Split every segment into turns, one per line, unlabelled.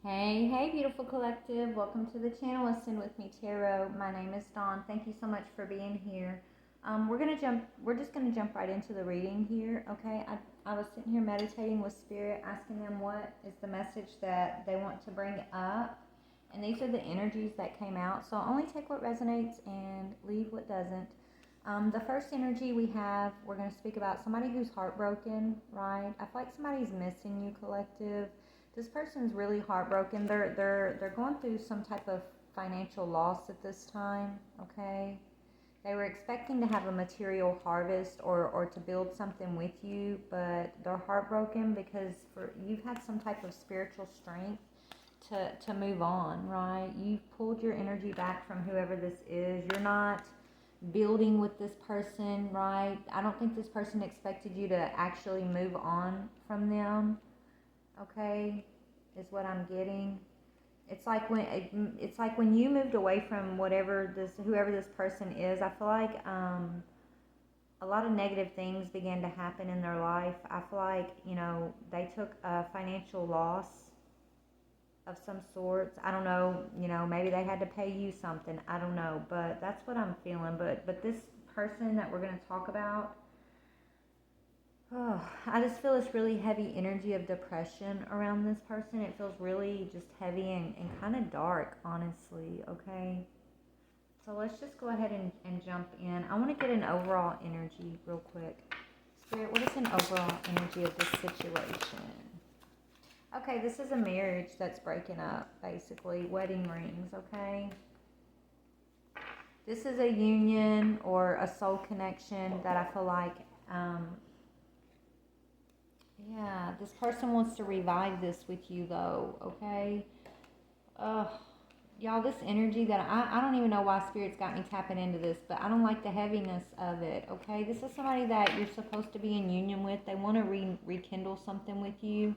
Hey, beautiful collective. Welcome to the channel. Listen with me, Tarot. My name is Dawn. Thank you so much for being here. We're just gonna jump right into the reading here, okay? I was sitting here meditating with Spirit, asking them what is the message that they want to bring up. And these are the energies that came out. So only take what resonates and leave what doesn't. The first energy we have, we're going to speak about somebody who's heartbroken, right? I feel like somebody's missing you, collective. This person's really heartbroken. They're going through some type of financial loss at this time, okay? They were expecting to have a material harvest or to build something with you, but they're heartbroken because you've had some type of spiritual strength to move on, right? You've pulled your energy back from whoever this is. You're not building with this person, right? I don't think this person expected you to actually move on from them, okay? Is what I'm getting. It's like when you moved away from whoever this person is. I feel like a lot of negative things began to happen in their life. I feel like they took a financial loss of some sorts. I don't know, maybe they had to pay you something. I don't know, but that's what I'm feeling. But this person that we're going to talk about, oh, I just feel this really heavy energy of depression around this person. It feels really just heavy and kind of dark, honestly, okay? So let's just go ahead and jump in. I want to get an overall energy real quick. Spirit, what is an overall energy of this situation? Okay, this is a marriage that's breaking up, basically. Wedding rings, okay? This is a union or a soul connection that I feel like, yeah, this person wants to revive this with you, though, okay? Y'all, this energy that I don't even know why Spirit's got me tapping into this, but I don't like the heaviness of it, okay? This is somebody that you're supposed to be in union with. They want to rekindle something with you,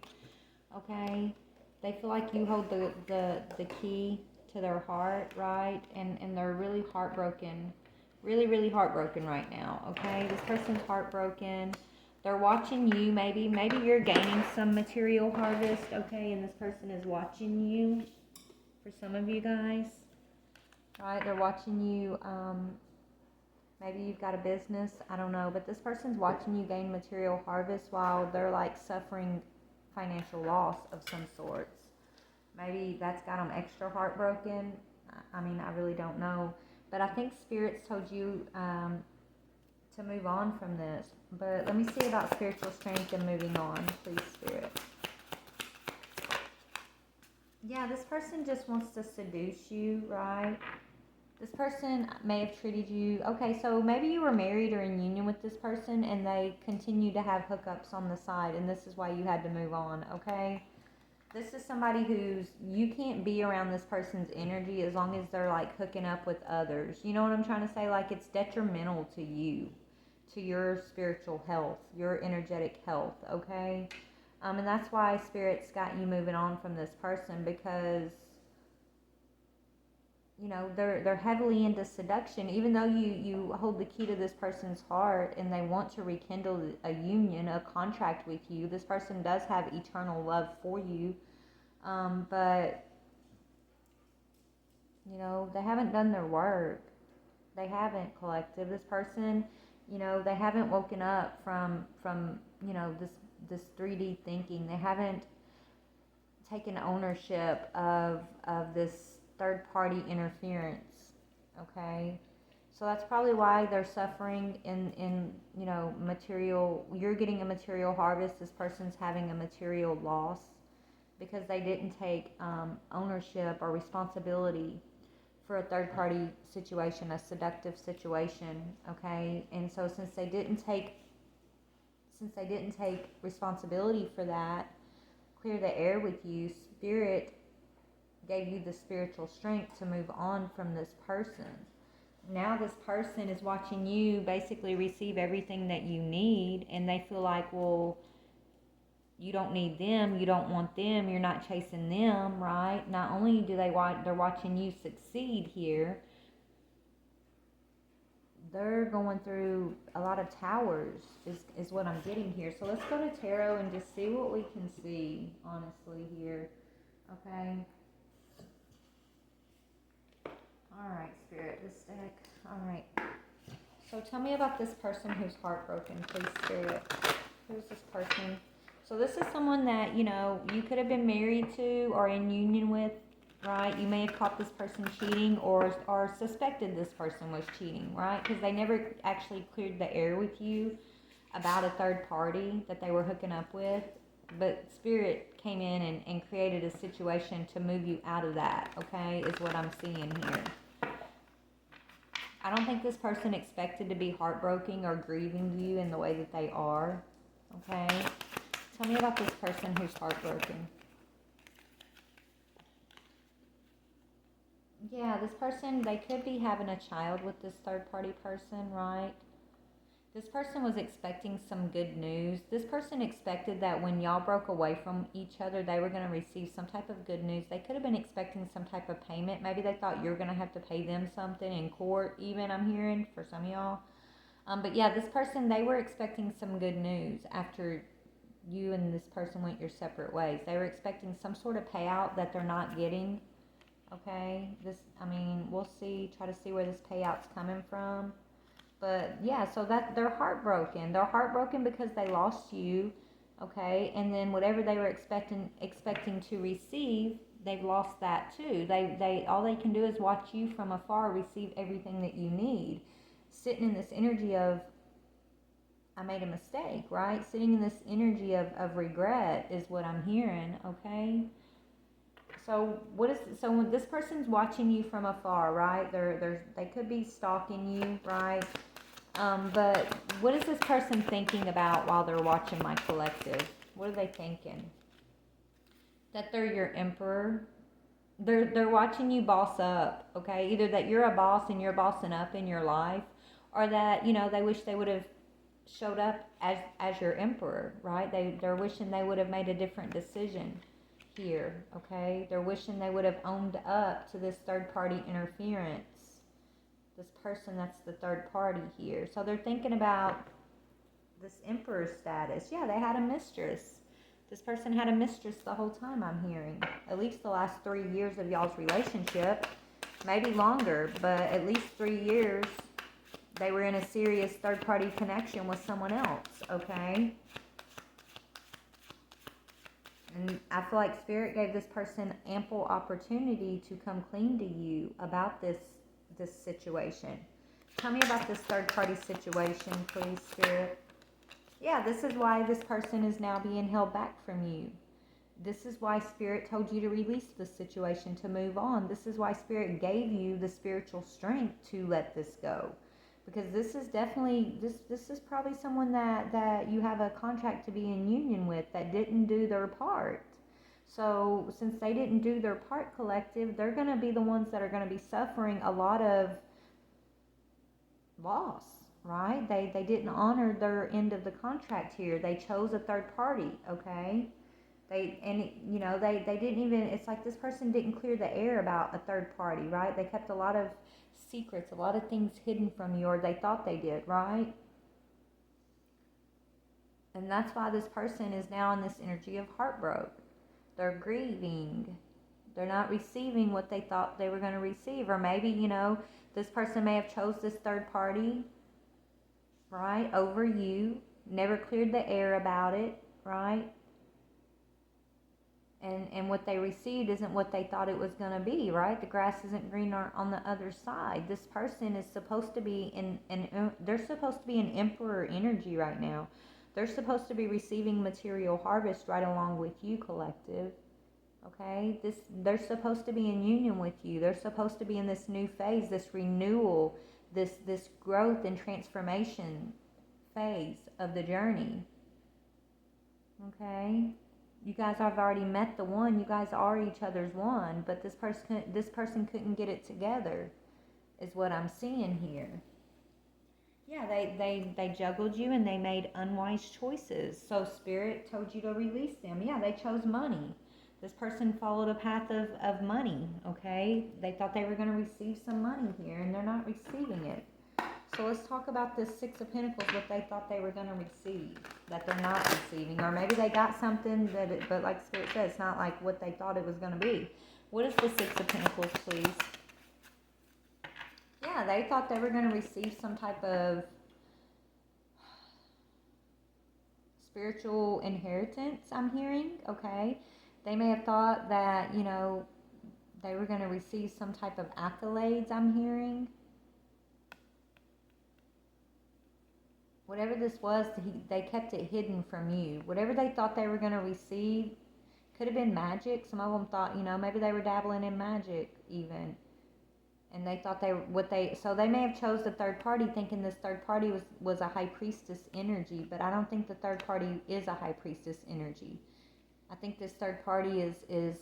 okay? They feel like you hold the key to their heart, right? And they're really heartbroken, really, really heartbroken right now, okay? This person's heartbroken. They're watching you, maybe you're gaining some material harvest, okay? And this person is watching you, for some of you guys, right? They're watching you, maybe you've got a business, I don't know, but this person's watching you gain material harvest while they're like suffering financial loss of some sorts. Maybe that's got them extra heartbroken. I mean, I really don't know. But I think Spirit's told you to move on from this. But let me see about spiritual strength and moving on, please, Spirit. Yeah, this person just wants to seduce you, right? This person may have treated you, okay, so maybe you were married or in union with this person and they continue to have hookups on the side and this is why you had to move on, okay? This is somebody you can't be around this person's energy as long as they're like hooking up with others. You know what I'm trying to say? Like it's detrimental to you, to your spiritual health, your energetic health, okay? And that's why Spirit's got you moving on from this person because they're heavily into seduction. Even though you hold the key to this person's heart and they want to rekindle a union, a contract with you, this person does have eternal love for you, but they haven't done their work. They haven't, collective. This person, they haven't woken up from this 3D thinking. They haven't taken ownership of this third party interference, okay? So that's probably why they're suffering in material. You're getting a material harvest. This person's having a material loss because they didn't take ownership or responsibility for a third party situation, a seductive situation, okay? And so since they didn't take responsibility for that, clear the air with you, Spirit gave you the spiritual strength to move on from this person. Now this person is watching you basically receive everything that you need, and they feel like, well, you don't need them, you don't want them, you're not chasing them, right? Not only do they're watching you succeed here, they're going through a lot of towers is what I'm getting here. So let's go to tarot and just see what we can see, honestly, here. Okay. All right, Spirit, this deck. All right. So tell me about this person who's heartbroken, please, Spirit. Who's this person? So this is someone that, you could have been married to or in union with, right? You may have caught this person cheating or suspected this person was cheating, right? Because they never actually cleared the air with you about a third party that they were hooking up with. But Spirit came in and created a situation to move you out of that, okay, is what I'm seeing here. I don't think this person expected to be heartbroken or grieving you in the way that they are, okay? Tell me about this person who's heartbroken. Yeah, this person, they could be having a child with this third party person, right? This person was expecting some good news. This person expected that when y'all broke away from each other, they were going to receive some type of good news. They could have been expecting some type of payment. Maybe they thought you were going to have to pay them something in court, even, I'm hearing, for some of y'all. But yeah, this person, they were expecting some good news after you and this person went your separate ways. They were expecting some sort of payout that they're not getting. Okay? We'll see, try to see where this payout's coming from. But yeah, so that they're heartbroken. They're heartbroken because they lost you, okay? And then whatever they were expecting to receive, they've lost that too. They all they can do is watch you from afar receive everything that you need. Sitting in this energy of I made a mistake, right? Sitting in this energy of regret is what I'm hearing, okay? So when this person's watching you from afar, right? They could be stalking you, right? But what is this person thinking about while they're watching my collective? What are they thinking? That they're your emperor. They're watching you boss up, okay? Either that you're a boss and you're bossing up in your life, or that they wish they would have showed up as your emperor, right? They're wishing they would have made a different decision here, okay? They're wishing they would have owned up to this third party interference. This person that's the third party here. So they're thinking about this emperor status. Yeah, they had a mistress. This person had a mistress the whole time, I'm hearing. At least the last 3 years of y'all's relationship. Maybe longer, but at least 3 years they were in a serious third party connection with someone else, okay? And I feel like Spirit gave this person ample opportunity to come clean to you about this situation. Tell me about this third party situation, please, Spirit. Yeah, this is why this person is now being held back from you. This is why Spirit told you to release the situation, to move on. This is why Spirit gave you the spiritual strength to let this go. Because this is definitely, this is probably someone that you have a contract to be in union with that didn't do their part. So since they didn't do their part, collective, they're going to be the ones that are going to be suffering a lot of loss, right? They didn't honor their end of the contract here. They chose a third party, okay? They didn't even, it's like this person didn't clear the air about a third party, right? They kept a lot of secrets, a lot of things hidden from you, or they thought they did, right? And that's why this person is now in this energy of heartbreak. They're grieving. They're not receiving what they thought they were going to receive. Or maybe, this person may have chose this third party, right, over you, never cleared the air about it, right? And what they received isn't what they thought it was going to be, right? The grass isn't greener on the other side. This person is supposed to be they're supposed to be in emperor energy right now. They're supposed to be receiving material harvest right along with you, collective. Okay? They're supposed to be in union with you. They're supposed to be in this new phase, this renewal, this growth and transformation phase of the journey. Okay? You guys have already met the one. You guys are each other's one, but this person couldn't get it together, is what I'm seeing here. Yeah, they juggled you and they made unwise choices. So Spirit told you to release them. Yeah, they chose money. This person followed a path of money, okay? They thought they were going to receive some money here, and they're not receiving it. So let's talk about this Six of Pentacles, what they thought they were going to receive, that they're not receiving. Or maybe they got something, but like Spirit said, it's not like what they thought it was going to be. What is the Six of Pentacles, please? Yeah, they thought they were going to receive some type of spiritual inheritance, I'm hearing, okay? They may have thought that, you know, they were going to receive some type of accolades, I'm hearing. Whatever this was, they kept it hidden from you. Whatever they thought they were going to receive, could have been magic. Some of them thought, you know, maybe they were dabbling in magic even. And they thought so they may have chose the third party thinking this third party was a high priestess energy, but I don't think the third party is a high priestess energy. I think this third party is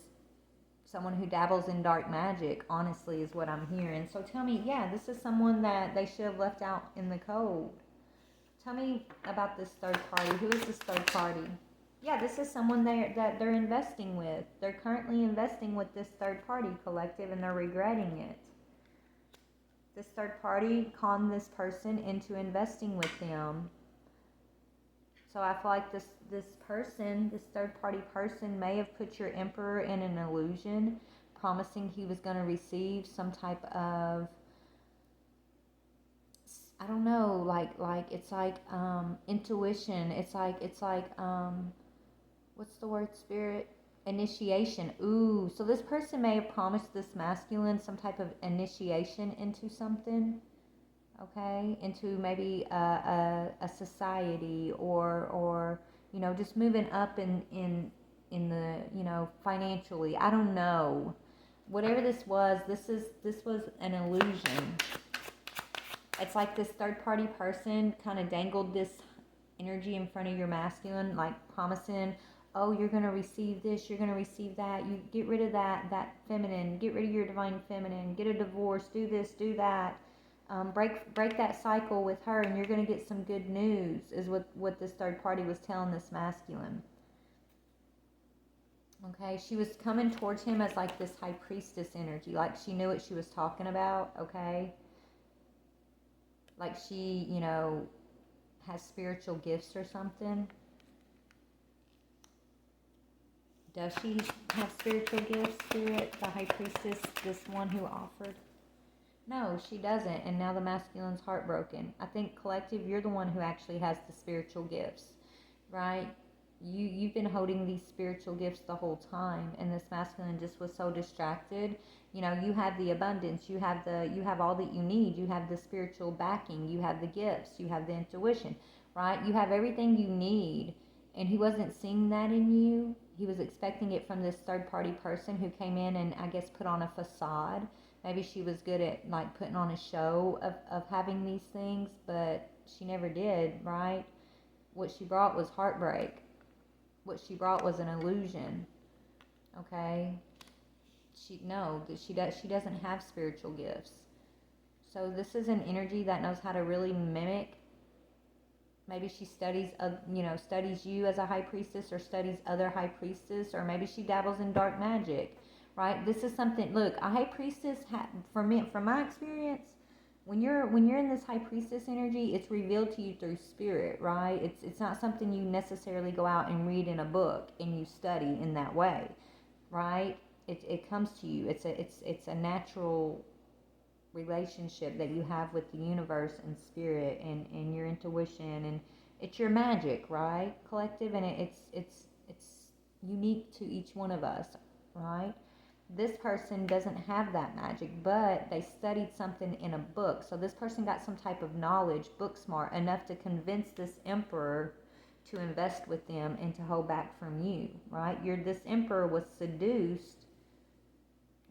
someone who dabbles in dark magic, honestly, is what I'm hearing. So tell me, yeah, this is someone that they should have left out in the cold. Tell me about this third party. Who is this third party? Yeah, this is someone that they're investing with. They're currently investing with this third party collective, and they're regretting it. This third party conned this person into investing with them. So I feel like this third party person may have put your emperor in an illusion, promising he was going to receive some type of, I don't know, like it's like intuition. It's like what's the word, Spirit? Initiation. Ooh, so this person may have promised this masculine some type of initiation into something, okay? Into maybe a society or you know, just moving up in the, you know, financially. I don't know. Whatever this was an illusion. It's like this third party person kind of dangled this energy in front of your masculine, like promising, oh, you're going to receive this, you're going to receive that, you get rid of that feminine, get rid of your divine feminine, get a divorce, do this, do that, break that cycle with her, and you're going to get some good news, is what this third party was telling this masculine. Okay, she was coming towards him as like this high priestess energy, like she knew what she was talking about, okay? Like she, you know, has spiritual gifts or something. Does she have spiritual gifts, Spirit? The high priestess, this one who offered? No, she doesn't, and now the masculine's heartbroken. I think, collective, you're the one who actually has the spiritual gifts, right? You've been holding these spiritual gifts the whole time, and this masculine just was so distracted. You know, you have the abundance, you have all that you need, you have the spiritual backing, you have the gifts, you have the intuition, right? You have everything you need, and he wasn't seeing that in you. He was expecting it from this third party person who came in and I guess put on a facade. Maybe she was good at like putting on a show of having these things, but she never did, right? What she brought was heartbreak. What she brought was an illusion. Okay? She doesn't have spiritual gifts. So this is an energy that knows how to really mimic. Maybe she studies you as a high priestess, or studies other high priestess, or maybe she dabbles in dark magic, right? This is something. Look, a high priestess, from my experience, when you're in this high priestess energy, it's revealed to you through spirit, right? It's not something you necessarily go out and read in a book and you study in that way, right? It comes to you. It's a natural relationship that you have with the universe and spirit and your intuition, and it's your magic, right, collective, and it's unique to each one of us, right? This person doesn't have that magic, but they studied something in a book, so this person got some type of knowledge, book smart enough to convince this emperor to invest with them and to hold back from you, right? This emperor was seduced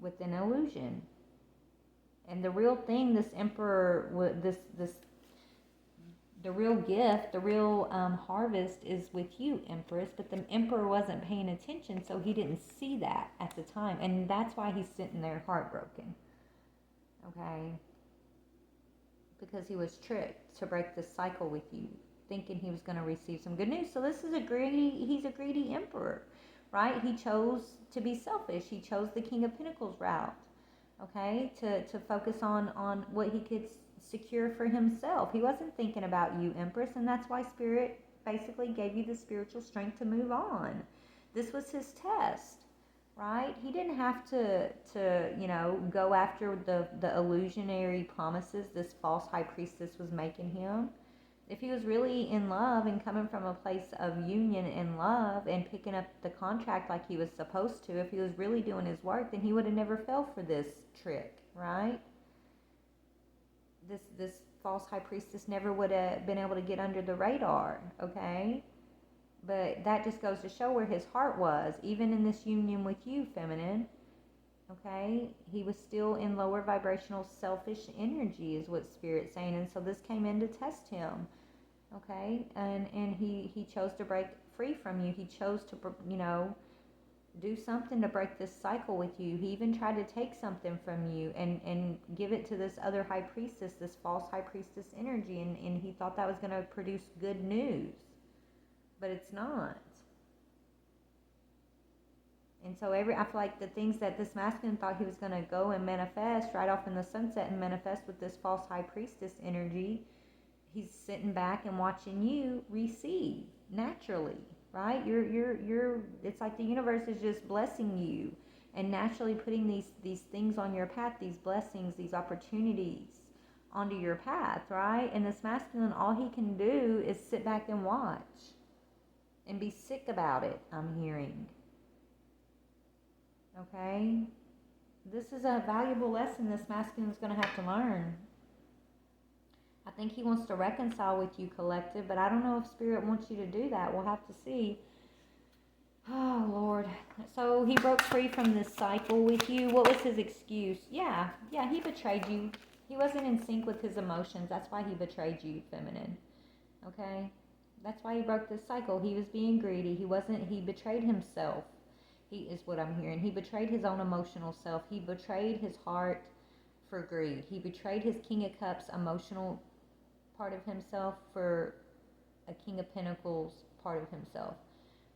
with an illusion. And the real thing, this emperor, the real gift, the real harvest is with you, Empress. But the emperor wasn't paying attention, so he didn't see that at the time. And that's why he's sitting there heartbroken. Okay? Because he was tricked to break this cycle with you, thinking he was going to receive some good news. So he's a greedy emperor, right? He chose to be selfish. He chose the King of Pentacles route. Okay, to focus on what he could secure for himself. He wasn't thinking about you, Empress, and that's why Spirit basically gave you the spiritual strength to move on. This was his test, right? He didn't have to go after the illusionary promises this false high priestess was making him. If he was really in love and coming from a place of union and love and picking up the contract like he was supposed to, if he was really doing his work, then he would have never fell for this trick, right? This false high priestess never would have been able to get under the radar, okay? But that just goes to show where his heart was, even in this union with you, feminine. Okay? He was still in lower vibrational selfish energy is what Spirit's saying. And so this came in to test him. Okay? And he chose to break free from you. He chose to, do something to break this cycle with you. He even tried to take something from you and give it to this other high priestess, this false high priestess energy. And he thought that was going to produce good news. But it's not. And so I feel like the things that this masculine thought he was going to go and manifest right off in the sunset and manifest with this false high priestess energy, he's sitting back and watching you receive naturally, right? It's like the universe is just blessing you and naturally putting these things on your path, these blessings, these opportunities onto your path, right? And this masculine, all he can do is sit back and watch and be sick about it, I'm hearing. Okay? This is a valuable lesson this masculine is going to have to learn. I think he wants to reconcile with you, collective, but I don't know if Spirit wants you to do that. We'll have to see. Oh, Lord. So he broke free from this cycle with you. What was his excuse? Yeah, he betrayed you. He wasn't in sync with his emotions. That's why he betrayed you, feminine. Okay? That's why he broke this cycle. He was being greedy. He betrayed himself. He is what I'm hearing. He betrayed his own emotional self. He betrayed his heart for greed. He betrayed his King of Cups emotional part of himself for a King of Pentacles part of himself.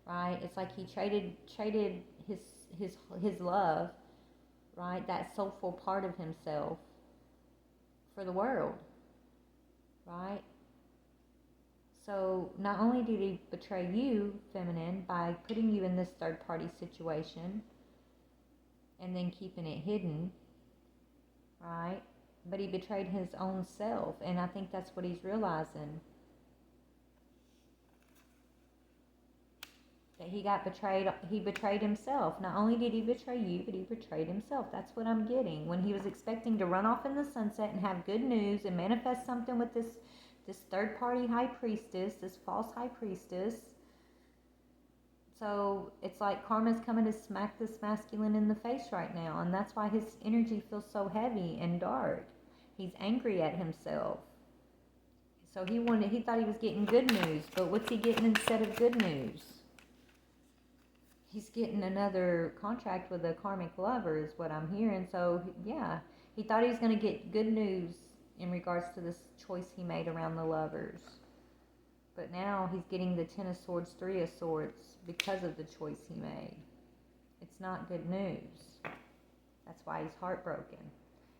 Right? It's like he traded his love, right? That soulful part of himself for the world. Right? So not only did he betray you, feminine, by putting you in this third-party situation and then keeping it hidden, right? But he betrayed his own self, and I think that's what he's realizing. That he betrayed himself. Not only did he betray you, but he betrayed himself. That's what I'm getting. When he was expecting to run off in the sunset and have good news and manifest something with this third-party high priestess, this false high priestess. So it's like karma's coming to smack this masculine in the face right now, and that's why his energy feels so heavy and dark. He's angry at himself. So he thought he was getting good news, but what's he getting instead of good news? He's getting another contract with a karmic lover is what I'm hearing. So yeah, he thought he was going to get good news in regards to this choice he made around the lovers. But now he's getting the Ten of Swords, Three of Swords because of the choice he made. It's not good news. That's why he's heartbroken.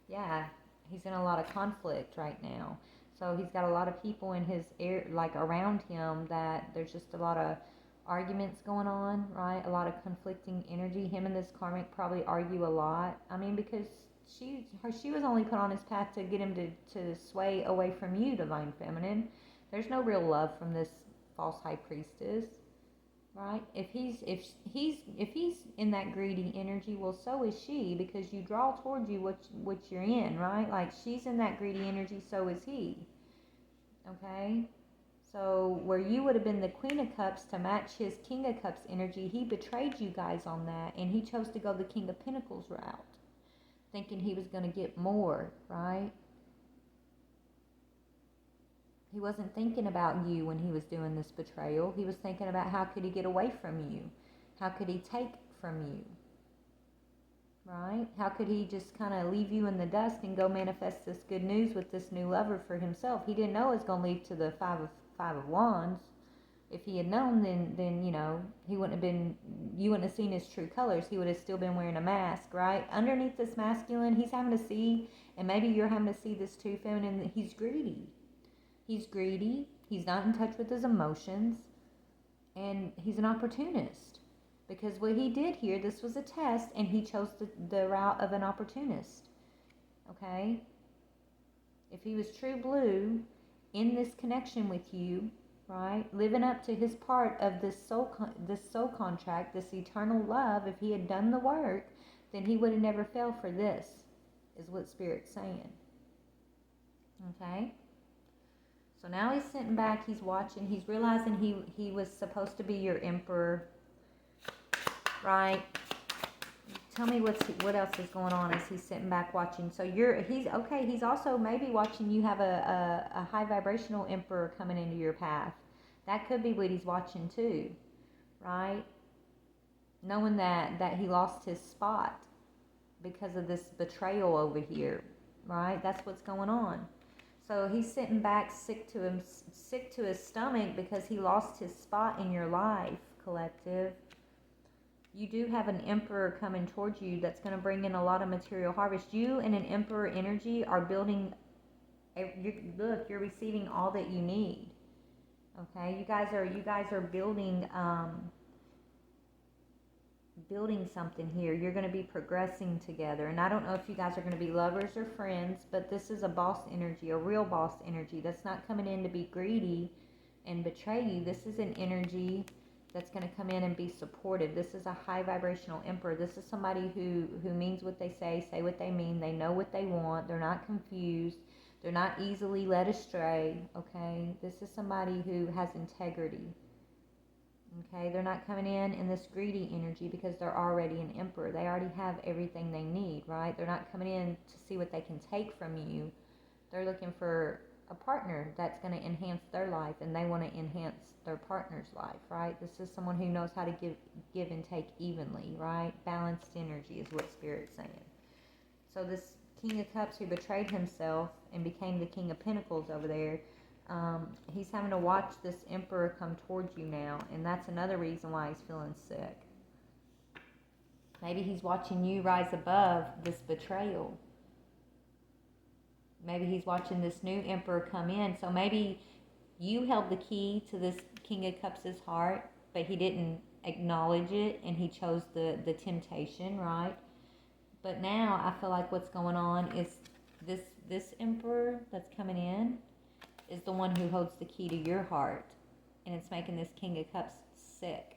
Yeah, he's in a lot of conflict right now. So he's got a lot of people in his around him that there's just a lot of arguments going on, right? A lot of conflicting energy. Him and this karmic probably argue a lot. I mean, because she was only put on his path to get him to sway away from you, divine feminine. There's no real love from this false high priestess, right? If he's in that greedy energy, well, so is she, because you draw towards you what you're in, right? Like she's in that greedy energy, so is he. Okay? So where you would have been the Queen of Cups to match his King of Cups energy, he betrayed you guys on that, and he chose to go the King of Pentacles route, thinking he was going to get more, right? He wasn't thinking about you when he was doing this betrayal. He was thinking about how could he get away from you? How could he take from you? Right? How could he just kind of leave you in the dust and go manifest this good news with this new lover for himself? He didn't know it was going to lead to the Five of Wands, If he had known, then you know, he wouldn't have been, you wouldn't have seen his true colors. He would have still been wearing a mask, right? Underneath this masculine, he's having to see, and maybe you're having to see this too, feminine, he's greedy. He's greedy. He's not in touch with his emotions. And he's an opportunist. Because what he did here, this was a test, and he chose the route of an opportunist. Okay? If he was true blue in this connection with you, right, living up to his part of this soul contract, this eternal love, if he had done the work, then he would have never fell for this, is what Spirit's saying. Okay? So now he's sitting back, he's watching, he's realizing he was supposed to be your emperor, right? Tell me what else is going on as he's sitting back watching. So he's also maybe watching you have a high vibrational emperor coming into your path. That could be what he's watching too, right? Knowing that he lost his spot because of this betrayal over here, right? That's what's going on. So he's sitting back sick to his stomach because he lost his spot in your life, collective. You do have an emperor coming towards you that's going to bring in a lot of material harvest. You and an emperor energy are building, look, you're receiving all that you need. Okay, you guys are building building something here. You're going to be progressing together. And I don't know if you guys are going to be lovers or friends, but this is a boss energy, a real boss energy that's not coming in to be greedy and betray you. This is an energy that's going to come in and be supportive. This is a high vibrational emperor. This is somebody who means what they say what they mean. They know what they want. They're not confused. They're not easily led astray, okay? This is somebody who has integrity. Okay, they're not coming in this greedy energy because they're already an emperor. They already have everything they need, right? They're not coming in to see what they can take from you. They're looking for a partner that's going to enhance their life, and they want to enhance their partner's life, right? This is someone who knows how to give and take evenly, right? Balanced energy is what Spirit's saying. So this King of Cups who betrayed himself and became the King of Pentacles over there, he's having to watch this emperor come towards you now, and that's another reason why he's feeling sick. Maybe he's watching you rise above this betrayal. Maybe he's watching this new emperor come in. So maybe you held the key to this King of Cups' heart, but he didn't acknowledge it, and he chose the temptation, right? But now I feel like what's going on is this emperor that's coming in is the one who holds the key to your heart, and it's making this King of Cups sick.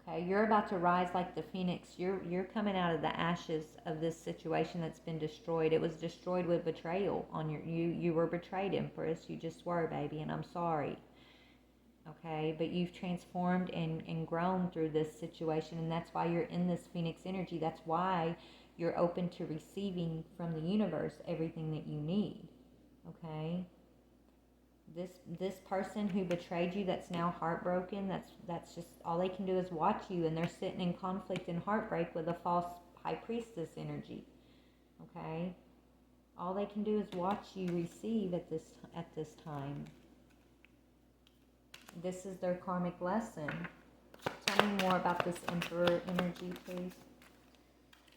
Okay, you're about to rise like the phoenix. You're coming out of the ashes of this situation that's been destroyed. It was destroyed with betrayal on you were betrayed, Empress. You just were, baby, and I'm sorry. Okay, but you've transformed and grown through this situation, and that's why you're in this phoenix energy. That's why you're open to receiving from the universe everything that you need. Okay? This person who betrayed you, that's now heartbroken, that's just all they can do is watch you, and they're sitting in conflict and heartbreak with a false high priestess energy. Okay? All they can do is watch you receive at this time. This is their karmic lesson. Tell me more about this Emperor energy, please.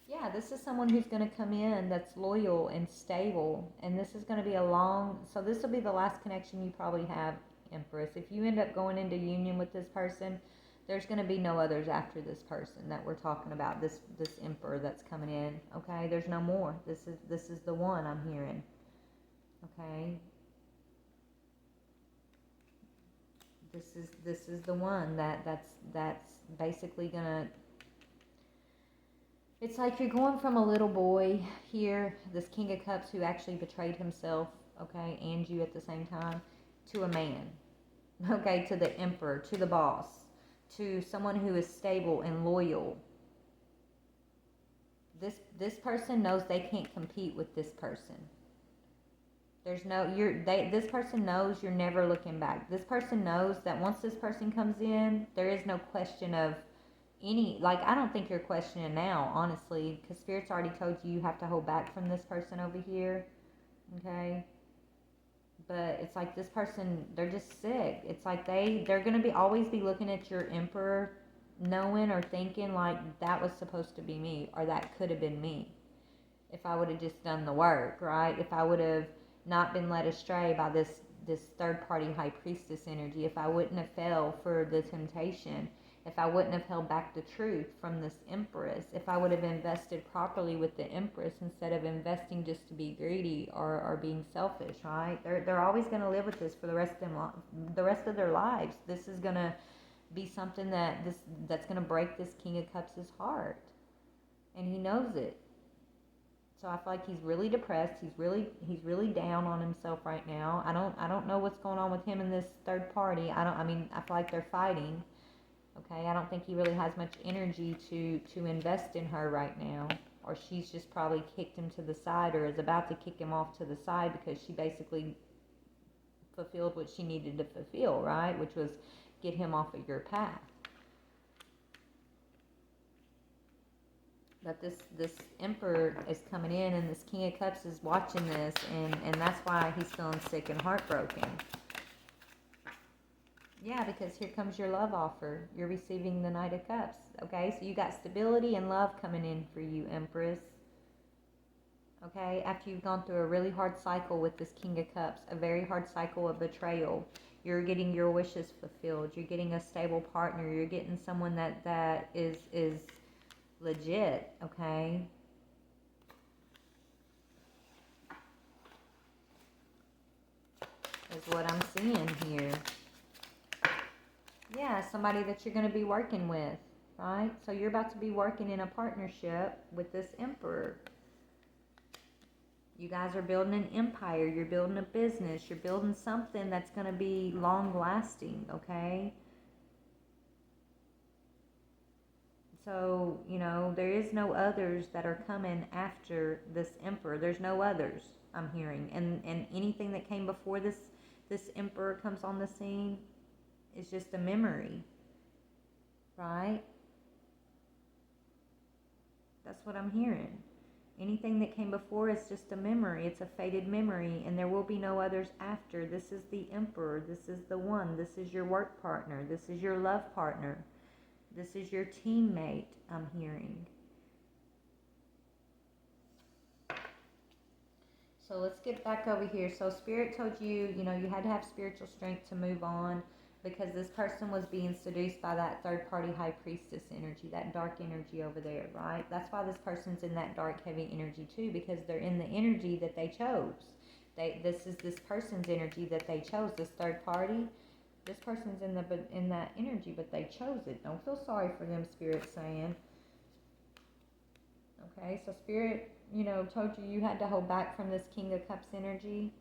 Yeah, this is someone who's going to come in that's loyal and stable, and this is going to be so this will be the last connection you probably have, Empress. If you end up going into union with this person, there's going to be no others after this person that we're talking about, this Emperor that's coming in, okay? There's no more. This is the one I'm hearing, okay? This is the one that's basically going to. It's like you're going from a little boy here, this King of Cups who actually betrayed himself, okay, and you at the same time, to a man, okay, to the Emperor, to the boss, to someone who is stable and loyal. This person knows they can't compete with this person. This person knows you're never looking back. This person knows that once this person comes in, there is no question of I don't think you're questioning now, honestly, because Spirit's already told you have to hold back from this person over here, okay? but it's like this person, they're just sick. It's like they're going to be always be looking at your Emperor, knowing or thinking like that was supposed to be me, or that could have been me if I would have just done the work, right? If I would have not been led astray by this third party high priestess energy, if I wouldn't have fell for the temptation, if I wouldn't have held back the truth from this empress, if I would have invested properly with the empress instead of investing just to be greedy or being selfish, right? They're always going to live with this for the rest of their lives. This is going to be something that's going to break this King of Cups' heart, and he knows it. So I feel like he's really depressed. He's really down on himself right now. I don't know what's going on with him and this third party. I mean, I feel like they're fighting. Okay, I don't think he really has much energy to invest in her right now, or she's just probably kicked him to the side, or is about to kick him off to the side because she basically fulfilled what she needed to fulfill, right? Which was get him off of your path. But this Emperor is coming in, and this King of Cups is watching this, and that's why he's feeling sick and heartbroken. Yeah, because here comes your love offer. You're receiving the Knight of Cups. Okay, so you got stability and love coming in for you, Empress. Okay, after you've gone through a really hard cycle with this King of Cups, a very hard cycle of betrayal, you're getting your wishes fulfilled. You're getting a stable partner. You're getting someone that is legit, okay? Is what I'm seeing here. Yeah, somebody that you're going to be working with, right? So you're about to be working in a partnership with this Emperor. You guys are building an empire. You're building a business. You're building something that's going to be long lasting, okay? So, you know, there is no others that are coming after this Emperor. There's no others, I'm hearing. And anything that came before this Emperor comes on the scene is just a memory, right? That's what I'm hearing. Anything that came before is just a memory. It's a faded memory, and there will be no others after. This is the Emperor. This is the one. This is your work partner. This is your love partner. This is your teammate, I'm hearing. So let's get back over here. So Spirit told you, you know, you had to have spiritual strength to move on, because this person was being seduced by that third party high priestess energy, that dark energy over there, right? That's why this person's in that dark, heavy energy too, because they're in the energy that they chose. This is this person's energy that they chose, this third party. This person's in that energy, but they chose it. Don't feel sorry for them, Spirit's saying. Okay, so Spirit, you know, told you had to hold back from this King of Cups energy.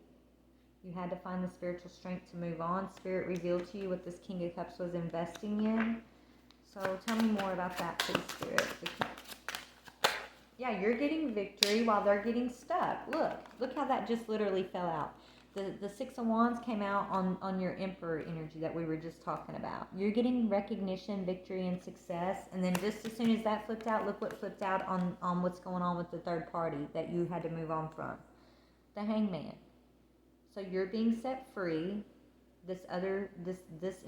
You had to find the spiritual strength to move on. Spirit revealed to you what this King of Cups was investing in. So tell me more about that, please, Spirit. Yeah, you're getting victory while they're getting stuck. Look how that just literally fell out. The Six of Wands came out on your Emperor energy that we were just talking about. You're getting recognition, victory, and success. And then just as soon as that flipped out, look what flipped out on what's going on with the third party that you had to move on from. The Hangman. So you're being set free. This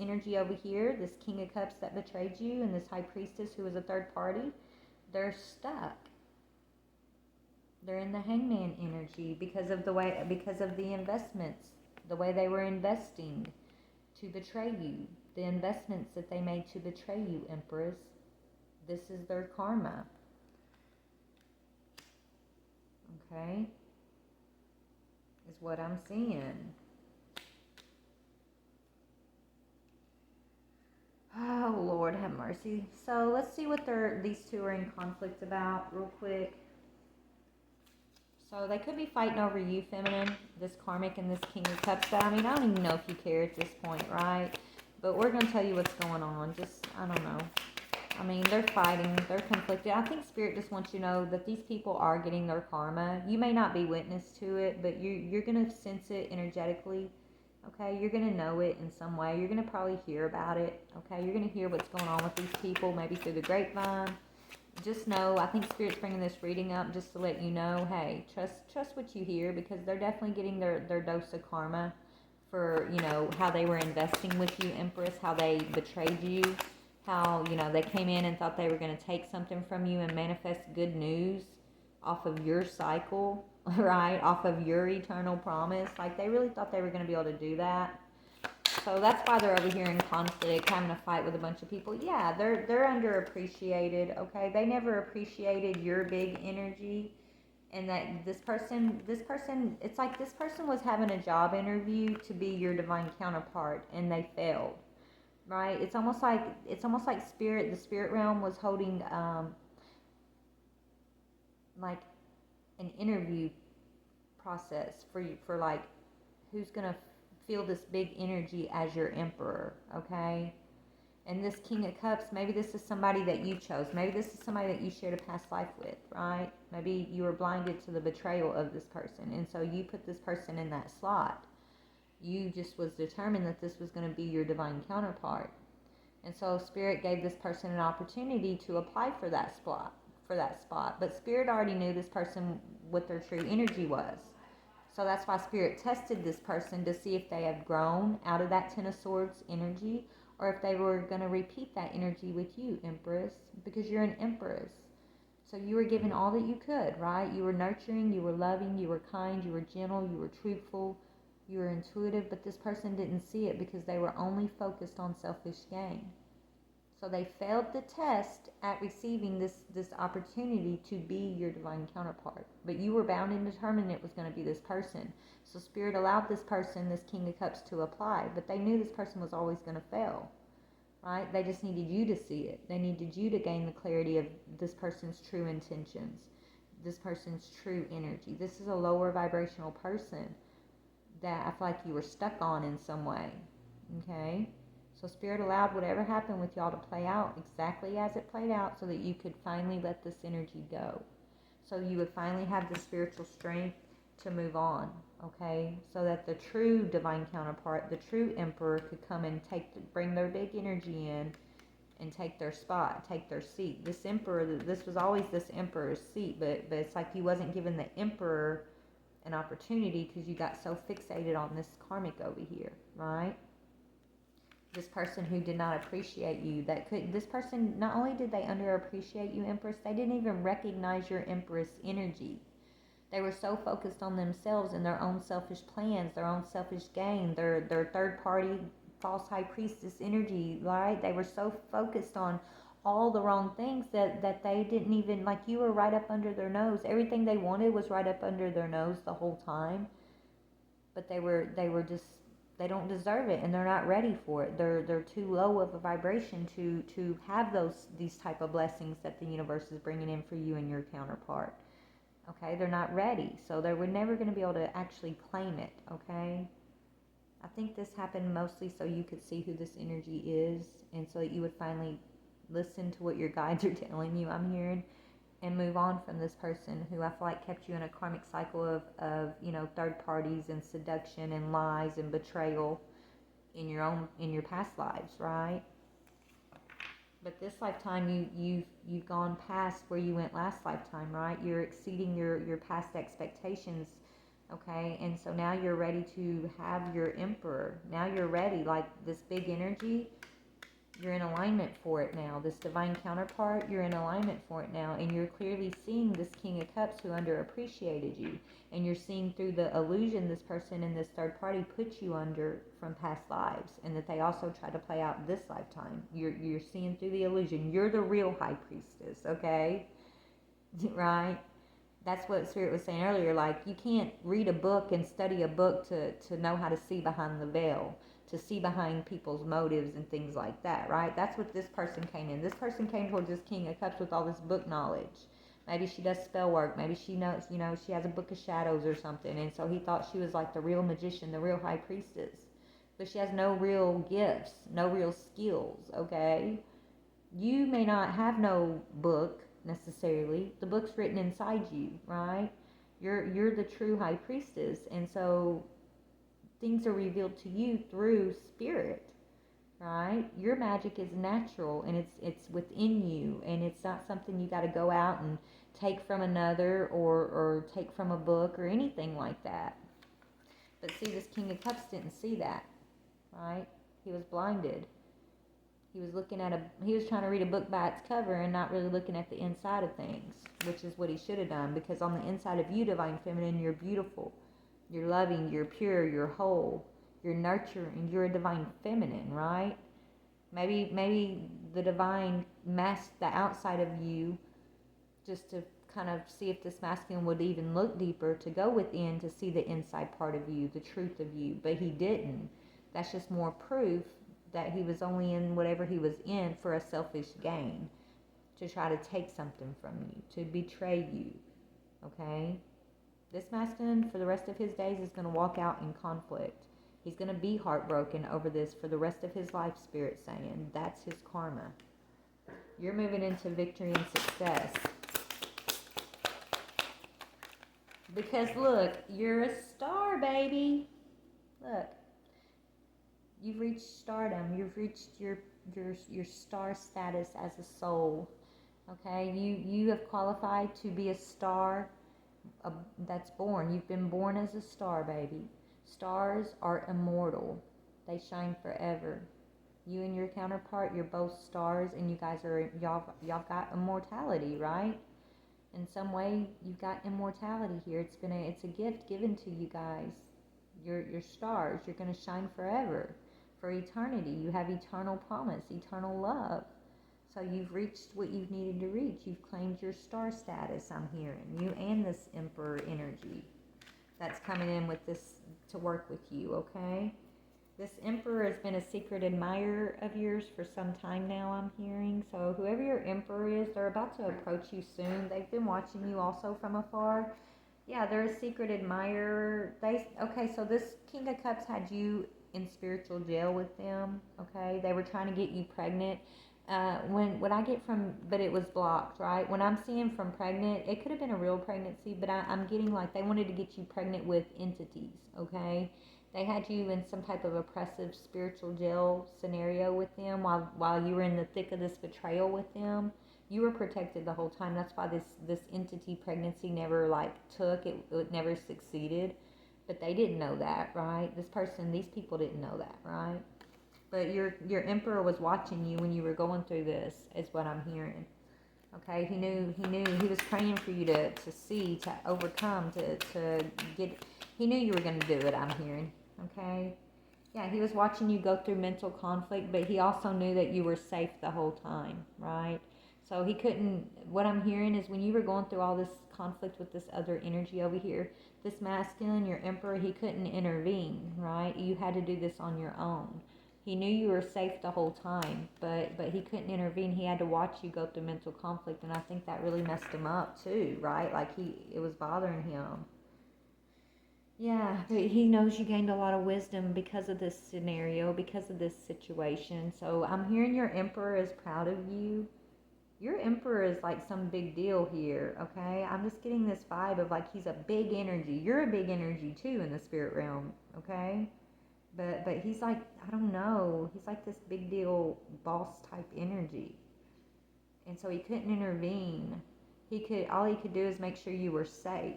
energy over here, this King of Cups that betrayed you, and this High Priestess who was a third party, they're stuck. They're in the Hangman energy because of the investments, the way they were investing to betray you, the investments that they made to betray you, Empress. This is their karma. Okay? Is what I'm seeing. Oh, Lord have mercy. So let's see what these two are in conflict about real quick. So they could be fighting over you, Feminine, this Karmic and this King of Cups. But I mean, I don't even know if you care at this point, right? But we're going to tell you what's going on. Just, I don't know. I mean, they're fighting. They're conflicted. I think Spirit just wants you to know that these people are getting their karma. You may not be witness to it, but you're going to sense it energetically. Okay? You're going to know it in some way. You're going to probably hear about it. Okay? You're going to hear what's going on with these people, maybe through the grapevine. Just know, I think Spirit's bringing this reading up just to let you know, hey, trust what you hear, because they're definitely getting their dose of karma. for, you know, how they were investing with you, Empress, how they betrayed you, how, you know, they came in and thought they were going to take something from you and manifest good news off of your cycle, right? Off of your eternal promise. Like, they really thought they were going to be able to do that. So that's why they're over here in conflict, having a fight with a bunch of people. Yeah, they're underappreciated, okay? They never appreciated your big energy. And that this person, it's like this person was having a job interview to be your divine counterpart, and they failed, right? It's almost like spirit, the spirit realm was holding like an interview process for you, for like who's gonna feel this big energy as your emperor, okay? And this King of Cups, maybe this is somebody that you chose. Maybe this is somebody that you shared a past life with, right? Maybe you were blinded to the betrayal of this person, and so you put this person in that slot. You just was determined that this was going to be your divine counterpart. And so Spirit gave this person an opportunity to apply for that spot, But Spirit already knew this person, what their true energy was. So that's why Spirit tested this person to see if they had grown out of that Ten of Swords energy, or if they were going to repeat that energy with you, Empress, because you're an Empress. So you were giving all that you could, right? You were nurturing, you were loving, you were kind, you were gentle, you were truthful, you were intuitive, but this person didn't see it because they were only focused on selfish gain. So they failed the test at receiving this opportunity to be your divine counterpart. But you were bound and determined it was going to be this person. So Spirit allowed this person, this King of Cups, to apply. But they knew this person was always going to fail, right? They just needed you to see it. They needed you to gain the clarity of this person's true intentions, this person's true energy. This is a lower vibrational person that I feel like you were stuck on in some way, okay? So Spirit allowed whatever happened with y'all to play out exactly as it played out, so that you could finally let this energy go. So you would finally have the spiritual strength to move on, okay? So that the true divine counterpart, the true emperor, could come and bring their big energy in and take their spot, take their seat. This emperor, this was always this emperor's seat, but it's like you wasn't given the emperor an opportunity because you got so fixated on this karmic over here, right? This person who did not appreciate you, this person, not only did they underappreciate you, Empress, they didn't even recognize your Empress energy. They were so focused on themselves and their own selfish plans, their own selfish gain, their third party false high priestess energy, right? They were so focused on all the wrong things that they didn't even, like, you were right up under their nose. Everything they wanted was right up under their nose the whole time. But they were just, they don't deserve it, and they're not ready for it. They're too low of a vibration to have these type of blessings that the universe is bringing in for you and your counterpart. Okay, they're not ready, so they were never going to be able to actually claim it. Okay, I think this happened mostly so you could see who this energy is, and so that you would finally listen to what your guides are telling you, I'm hearing, and move on from this person who I feel like kept you in a karmic cycle of you know, third parties and seduction and lies and betrayal in your past lives, right? But this lifetime, you've gone past where you went last lifetime, right? You're exceeding your past expectations, okay? And so now you're ready to have your emperor. Now you're ready, like this big energy, you're in alignment for it now. This divine counterpart, you're in alignment for it now. And you're clearly seeing this King of Cups who underappreciated you. And you're seeing through the illusion this person in this third party put you under from past lives. And that they also try to play out this lifetime. You're seeing through the illusion. You're the real high priestess, okay? Right? That's what Spirit was saying earlier. Like, you can't read a book and study a book to know how to see behind the veil, to see behind people's motives and things like that, right? That's what this person came in. This person came towards this King of Cups with all this book knowledge. Maybe she does spell work. Maybe she knows, you know, she has a book of shadows or something. And so he thought she was like the real magician, the real high priestess. But she has no real gifts, no real skills, okay? You may not have no book necessarily. The book's written inside you, right? You're the true high priestess. And so things are revealed to you through spirit, right? Your magic is natural, and it's within you, and it's not something you got to go out and take from another or take from a book or anything like that. But see, this King of Cups didn't see that, right? He was blinded. He was he was trying to read a book by its cover and not really looking at the inside of things, which is what he should have done, because on the inside of you, Divine Feminine, you're beautiful, you're loving, you're pure, you're whole, you're nurturing, you're a Divine Feminine, right? Maybe the Divine masked the outside of you just to kind of see if this masculine would even look deeper, to go within to see the inside part of you, the truth of you, but he didn't. That's just more proof that he was only in whatever he was in for a selfish gain, to try to take something from you, to betray you, okay? This masculine, for the rest of his days, is going to walk out in conflict. He's going to be heartbroken over this for the rest of his life, Spirit saying. That's his karma. You're moving into victory and success. Because look, you're a star, baby. Look. You've reached stardom. You've reached your star status as a soul. Okay? You have qualified to be a star that's born. You've been born as a star, baby. Stars are immortal. They shine forever. You and your counterpart, you're both stars, and you guys are y'all got immortality, right? In some way, you've got immortality here. It's a gift given to you guys. You're stars. You're going to shine forever, for eternity. You have eternal promise, eternal love. So you've reached what you've needed to reach. You've claimed your star status, I'm hearing. You and this Emperor energy that's coming in with this to work with you, okay? This Emperor has been a secret admirer of yours for some time now, I'm hearing. So whoever your Emperor is, they're about to approach you soon. They've been watching you also from afar. Yeah, they're a secret admirer. Okay, so this King of Cups had you in spiritual jail with them, okay? They were trying to get you pregnant. When I get from, but it was blocked, right? When I'm seeing from pregnant, it could have been a real pregnancy, but I'm getting like they wanted to get you pregnant with entities, okay? They had you in some type of oppressive spiritual jail scenario with them while you were in the thick of this betrayal with them. You were protected the whole time. That's why this entity pregnancy never took. It never succeeded. But they didn't know that, right? These people didn't know that, right? But your Emperor was watching you when you were going through this, is what I'm hearing. Okay, he knew, he was praying for you to see, to overcome, to get, he knew you were going to do it, I'm hearing, okay? Yeah, he was watching you go through mental conflict, but he also knew that you were safe the whole time, right? So he couldn't, what I'm hearing is when you were going through all this conflict with this other energy over here, this masculine, your Emperor, he couldn't intervene, right? You had to do this on your own. He knew you were safe the whole time, but he couldn't intervene. He had to watch you go through mental conflict, and I think that really messed him up too, right? Like it was bothering him. Yeah, but he knows you gained a lot of wisdom because of this scenario, because of this situation. So I'm hearing your Emperor is proud of you. Your Emperor is like some big deal here, okay? I'm just getting this vibe of like he's a big energy. You're a big energy too in the spirit realm, okay? But he's like, I don't know, he's like this big deal boss type energy. And so he couldn't intervene. All he could do is make sure you were safe.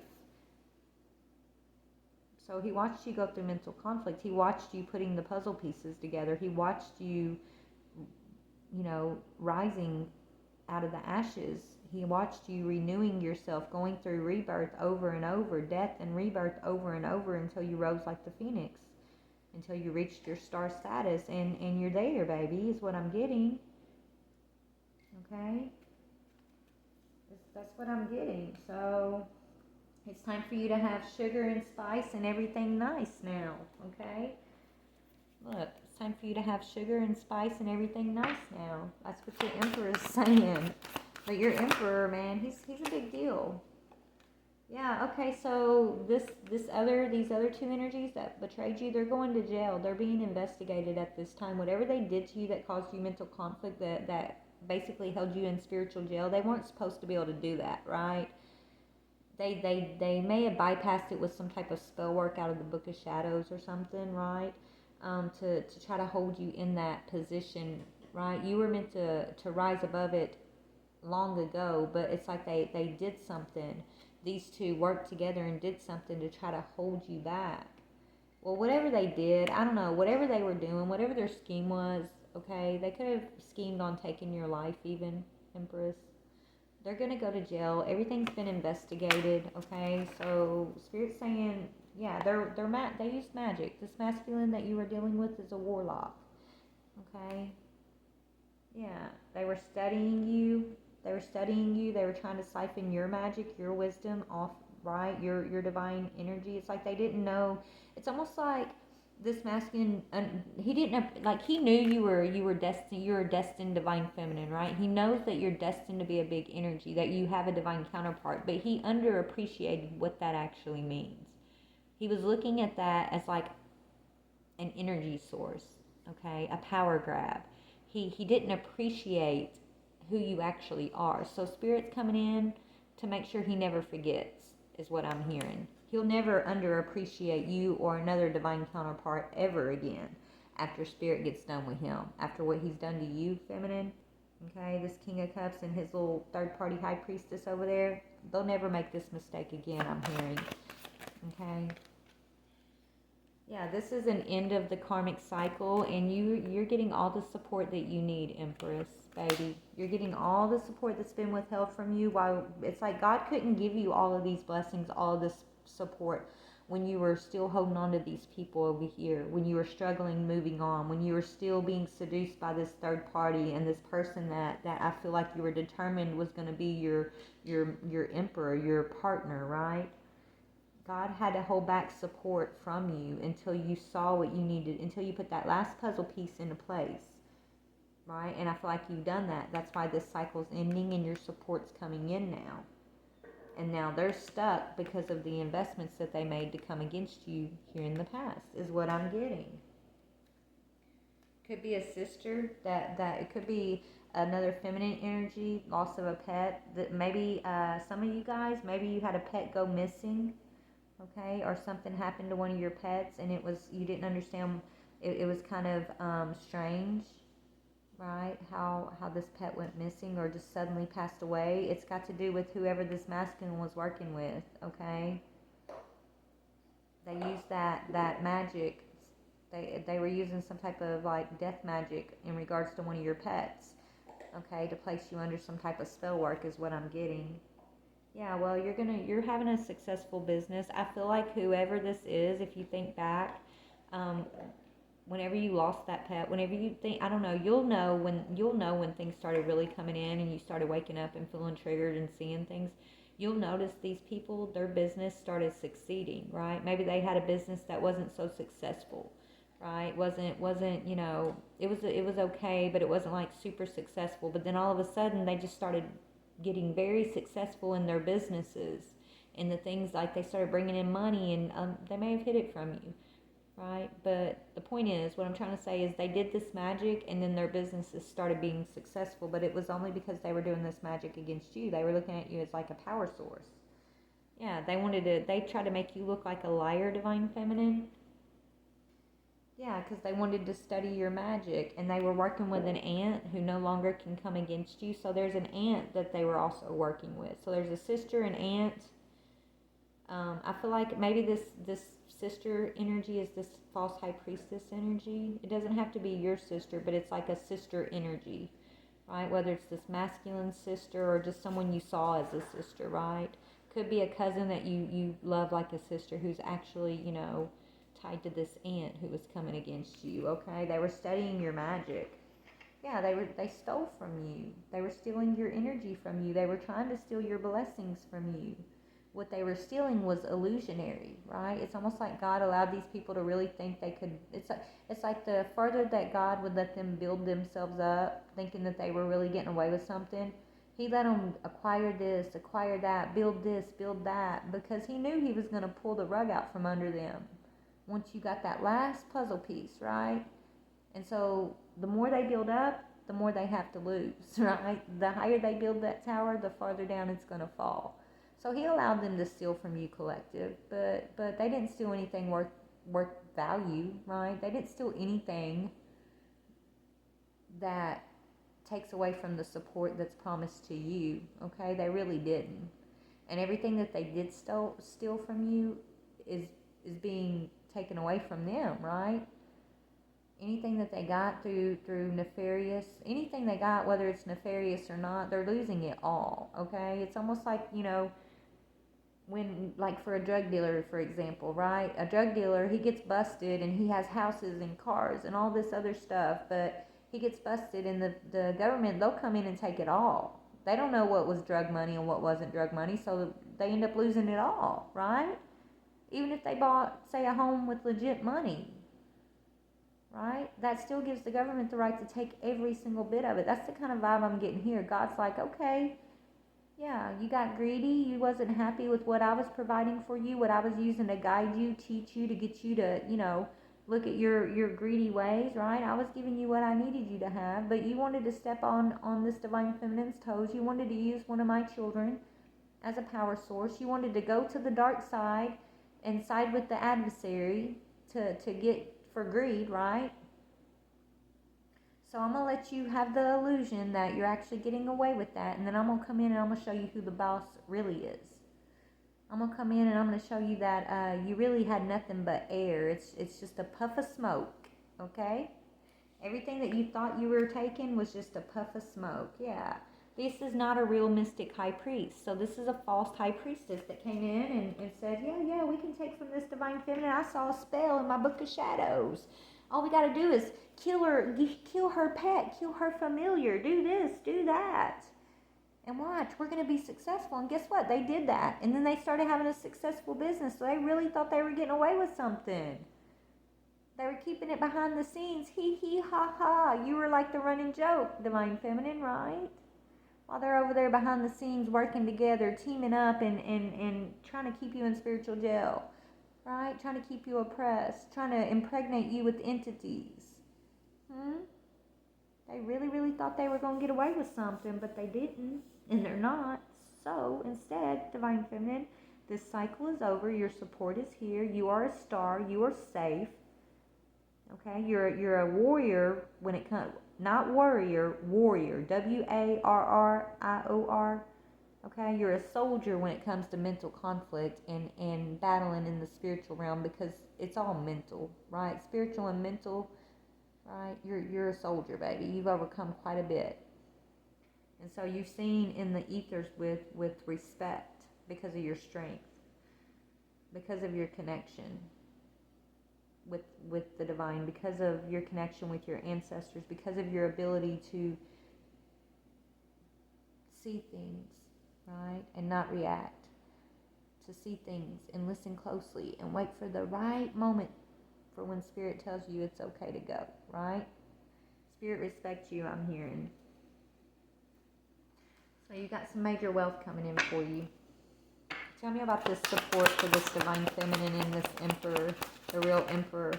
So he watched you go through mental conflict. He watched you putting the puzzle pieces together. He watched you, rising out of the ashes. He watched you renewing yourself, going through rebirth over and over, death and rebirth over and over until you rose like the phoenix. Until you reached your star status, and you're there, baby, is what I'm getting. Okay? That's what I'm getting. So, it's time for you to have sugar and spice and everything nice now, okay? Look, it's time for you to have sugar and spice and everything nice now. That's what your Emperor is saying. But your Emperor, man, he's a big deal. Yeah, okay, so these other two energies that betrayed you, they're going to jail. They're being investigated at this time. Whatever they did to you that caused you mental conflict, that basically held you in spiritual jail, they weren't supposed to be able to do that, right? They may have bypassed it with some type of spell work out of the Book of Shadows or something, right? To try to hold you in that position, right? You were meant to rise above it long ago, but it's like they did something. These two worked together and did something to try to hold you back. well, whatever they did, I don't know, whatever they were doing, whatever their scheme was, okay, they could have schemed on taking your life even, Empress. They're going to go to jail. Everything's been investigated, okay? So Spirit's saying, yeah, they used magic. This masculine that you were dealing with is a warlock, okay? Yeah, they were studying you. They were studying you. They were trying to siphon your magic, your wisdom off, right? Your divine energy. It's like they didn't know. It's almost like this masculine. He didn't like. He knew you were destined. You were destined divine feminine, right? He knows that you're destined to be a big energy. That you have a divine counterpart, but he underappreciated what that actually means. He was looking at that as like an energy source, okay, a power grab. He didn't appreciate who you actually are. So Spirit's coming in to make sure he never forgets, is what I'm hearing. He'll never underappreciate you or another divine counterpart ever again after Spirit gets done with him. After what he's done to you, feminine, okay, this King of Cups and his little third party high priestess over there, they'll never make this mistake again, I'm hearing, okay? Yeah, this is an end of the karmic cycle, and you're getting all the support that you need, Empress, baby. You're getting all the support that's been withheld from you. While it's like God couldn't give you all of these blessings, all of this support when you were still holding on to these people over here, when you were struggling moving on, when you were still being seduced by this third party and this person that I feel like you were determined was going to be your emperor, your partner, right? God had to hold back support from you until you saw what you needed, until you put that last puzzle piece into place, right? And I feel like you've done that. That's why this cycle's ending and your support's coming in now. And now they're stuck because of the investments that they made to come against you here in the past, is what I'm getting. Could be a sister, that it could be another feminine energy, loss of a pet. That maybe some of you guys, maybe you had a pet go missing, okay, or something happened to one of your pets and you didn't understand. It was kind of strange, right, how this pet went missing or just suddenly passed away. It's got to do with whoever this masculine was working with, okay? They used that magic. They were using some type of like death magic in regards to one of your pets, okay, to place you under some type of spell work, is what I'm getting. Yeah, well, you're having a successful business. I feel like whoever this is, if you think back, whenever you lost that pet, whenever you think, I don't know, you'll know when things started really coming in and you started waking up and feeling triggered and seeing things. You'll notice these people, their business started succeeding, right? Maybe they had a business that wasn't so successful, right? Wasn't it was okay, but it wasn't like super successful. But then all of a sudden, they just started getting very successful in their businesses and the things, like they started bringing in money, and they may have hid it from you, right? But the point is, what I'm trying to say is they did this magic and then their businesses started being successful, but it was only because they were doing this magic against you. They were looking at you as like a power source. Yeah, they tried to make you look like a liar, divine feminine. Yeah, because they wanted to study your magic, and they were working with an aunt who no longer can come against you. So there's an aunt that they were also working with. So there's a sister and aunt. I feel like maybe this sister energy is this false high priestess energy. It doesn't have to be your sister, but it's like a sister energy, right? Whether it's this masculine sister or just someone you saw as a sister, right? Could be a cousin that you love like a sister who's actually, tied to this aunt who was coming against you, okay? They were studying your magic. Yeah, they stole from you. They were stealing your energy from you. They were trying to steal your blessings from you. What they were stealing was illusionary, right? It's almost like God allowed these people to really think they could. It's like the further that God would let them build themselves up, thinking that they were really getting away with something, He let them acquire this, acquire that, build this, build that, because He knew He was going to pull the rug out from under them once you got that last puzzle piece, right? And so the more they build up, the more they have to lose, right? The higher they build that tower, the farther down it's going to fall. So He allowed them to steal from you, collective, but they didn't steal anything worth value, right? They didn't steal anything that takes away from the support that's promised to you, okay? They really didn't. And everything that they did steal from you is being taken away from them, right? Anything that they got through nefarious, anything they got, whether it's nefarious or not, they're losing it all, okay? It's almost like, when, like for a drug dealer, for example, right? A drug dealer, he gets busted and he has houses and cars and all this other stuff, but he gets busted and the government, they'll come in and take it all. They don't know what was drug money and what wasn't drug money, so they end up losing it all, right? Even if they bought, say, a home with legit money, right? That still gives the government the right to take every single bit of it. That's the kind of vibe I'm getting here. God's like, okay, yeah, you got greedy. You wasn't happy with what I was providing for you, what I was using to guide you, teach you, to get you to, look at your greedy ways, right? I was giving you what I needed you to have, but you wanted to step on this divine feminine's toes. You wanted to use one of my children as a power source. You wanted to go to the dark side and side with the adversary to get for greed, right? So I'm going to let you have the illusion that you're actually getting away with that, and then I'm going to come in and I'm going to show you who the boss really is. I'm going to come in and I'm going to show you that you really had nothing but air. It's just a puff of smoke, okay? Everything that you thought you were taking was just a puff of smoke, yeah. This is not a real mystic high priest. So this is a false high priestess that came in and said, yeah, we can take from this divine feminine. I saw a spell in my book of shadows. All we got to do is kill her pet, kill her familiar, do this, do that. And watch, we're going to be successful. And guess what? They did that. And then they started having a successful business. So they really thought they were getting away with something. They were keeping it behind the scenes. Hee, ha, ha. You were like the running joke, divine feminine, right? While they're over there behind the scenes working together, teaming up and trying to keep you in spiritual jail, right? Trying to keep you oppressed, trying to impregnate you with entities. They really, really thought they were going to get away with something, but they didn't, and they're not. So instead, divine feminine, this cycle is over. Your support is here. You are a star. You are safe. Okay, you're a warrior when it comes. Not warrior, warrior. WARRIOR. Okay, you're a soldier when it comes to mental conflict and battling in the spiritual realm, because it's all mental, right? Spiritual and mental, right? You're a soldier, baby. You've overcome quite a bit. And so you've seen in the ethers with respect because of your strength, because of your connection with the divine, because of your connection with your ancestors, because of your ability to see things, right, and not react, to see things and listen closely and wait for the right moment for when Spirit tells you it's okay to go, right? Spirit respects you, I'm hearing. So you got some major wealth coming in for you. Tell me about this support for this divine feminine and this emperor, the real emperor.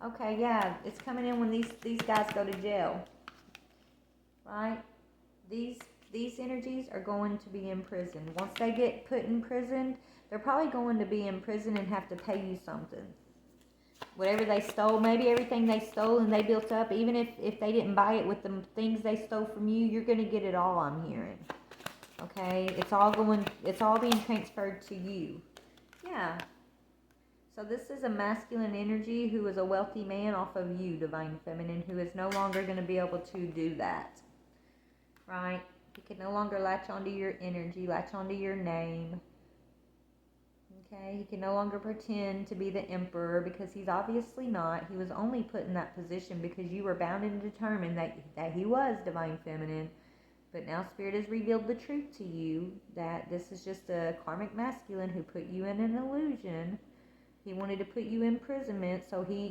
Okay, yeah, it's coming in when these guys go to jail, right? These energies are going to be imprisoned. Once they get put in prison, they're probably going to be in prison and have to pay you something. Whatever they stole, maybe everything they stole and they built up, even if they didn't buy it with the things they stole from you, you're going to get it all, I'm hearing. Okay, it's all being transferred to you. Yeah. So this is a masculine energy who is a wealthy man off of you, divine feminine, who is no longer going to be able to do that. Right? He can no longer latch onto your energy, latch onto your name. Okay, he can no longer pretend to be the emperor, because he's obviously not. He was only put in that position because you were bound and determined that he was divine feminine. But now Spirit has revealed the truth to you that this is just a karmic masculine who put you in an illusion. He wanted to put you in imprisonment so he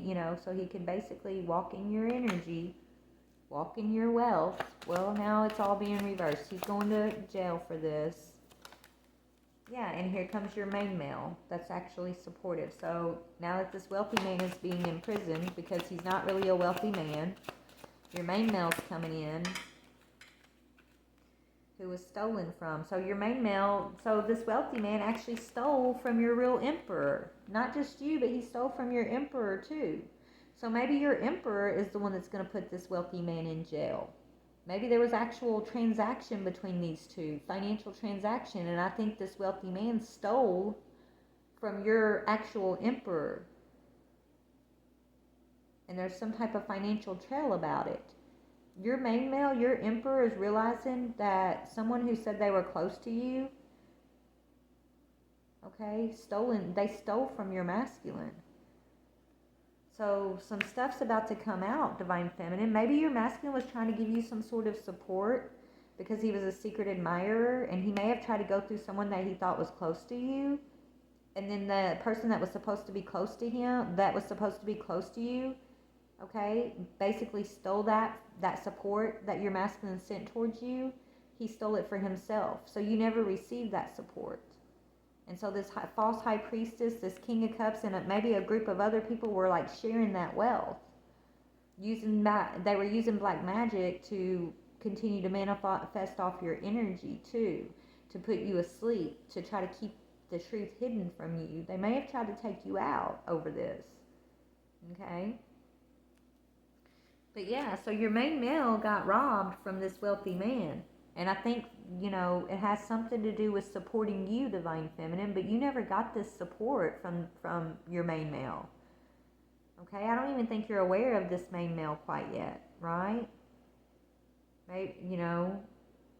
could basically walk in your energy, walk in your wealth. Well, now it's all being reversed. He's going to jail for this. Yeah, and here comes your main male that's actually supportive. So now that this wealthy man is being imprisoned because he's not really a wealthy man, your main male's coming in, who was stolen from. So your main male, so this wealthy man actually stole from your real emperor. Not just you, but he stole from your emperor too. So maybe your emperor is the one that's going to put this wealthy man in jail. Maybe there was actual transaction between these two, financial transaction, and I think this wealthy man stole from your actual emperor. and there's some type of financial trail about it. Your main male, your emperor, is realizing that someone who said they were close to you, okay, they stole from your masculine. So some stuff's about to come out, Divine Feminine. Maybe your masculine was trying to give you some sort of support because he was a secret admirer, and he may have tried to go through someone that he thought was close to you. And then the person that was supposed to be close to him, that was supposed to be close to you, okay, basically stole that support that your masculine sent towards you. He stole it for himself. So you never received that support. And so this false high priestess, this king of cups, and maybe a group of other people were like sharing that wealth. They were using black magic to continue to manifest off your energy too, to put you asleep, to try to keep the truth hidden from you. They may have tried to take you out over this. Okay? But yeah, so your main male got robbed from this wealthy man. And I think, it has something to do with supporting you, Divine Feminine, but you never got this support from your main male. Okay, I don't even think you're aware of this main male quite yet, right? Maybe,